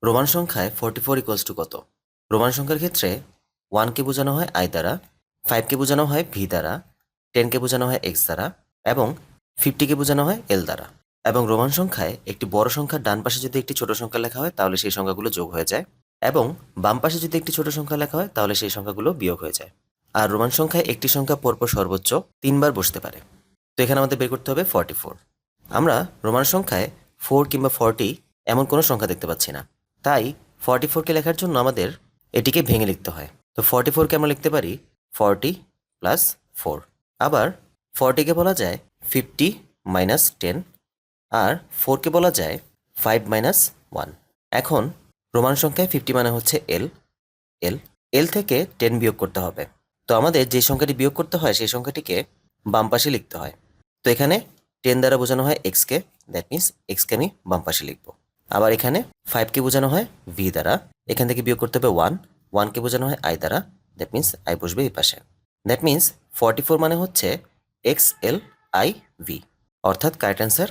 Roman সংখ্যায় 44 equals to কত? Roman সংখ্যার ক্ষেত্রে 1কে বোঝানো হয় আই দ্বারা, 5কে বোঝানো হয় ভি দ্বারা, 10কে বোঝানো হয় এক্স দ্বারা এবং 50কে বোঝানো হয় এল দ্বারা। এবং রোমান সংখ্যায় একটি বড় সংখ্যার ডান পাশে যদি একটি ছোট সংখ্যা লেখা হয় তাহলে সেই সংখ্যাগুলো যোগ হয়ে যায়, এবং বাম পাশে যদি একটি ছোট সংখ্যা লেখা হয় তাহলে সেই সংখ্যাগুলো বিয়োগ হয়ে যায়। আর রোমান সংখ্যায় একটি সংখ্যা পরপর সর্বোচ্চ 3বার বসতে পারে। তো এখানে আমাদের বের করতে হবে 44। আমরা রোমান সংখ্যায় 4 কিংবা 40 এমন কোনো সংখ্যা দেখতে পাচ্ছি না, তাই 44কে লেখার জন্য আমাদের এটিকে ভেঙে লিখতে হয়। তো 44কে আমরা লিখতে পারি 40 প্লাস 4। আবার 40কে বলা যায় 50 মাইনাস 10, আর 4কে বলা যায় 5 মাইনাস 1। এখন রোমান সংখ্যায় 50 মানে হচ্ছে এল এল এল থেকে 10 বিয়োগ করতে হবে। তো আমাদের যে সংখ্যাটি বিয়োগ করতে হয় সেই সংখ্যাটিকে বাম পাশে লিখতে হয়। তো এখানে 10 দ্বারা বোঝানো হয় এক্সকে, দ্যাট মিন্স এক্সকে আমি বাম পাশে লিখব। আবার এখানে 5কে বোঝানো হয় ভি দ্বারা, এখান থেকে বিয়োগ করতে হবে 1কে বোঝানো হয় আই দ্বারা, দ্যাট মিন্স আই বসবে এই পাশে। দ্যাট মিন্স 44 মানে হচ্ছে এক্স এল আই ভি, অর্থাৎ কারেক্ট অ্যান্সার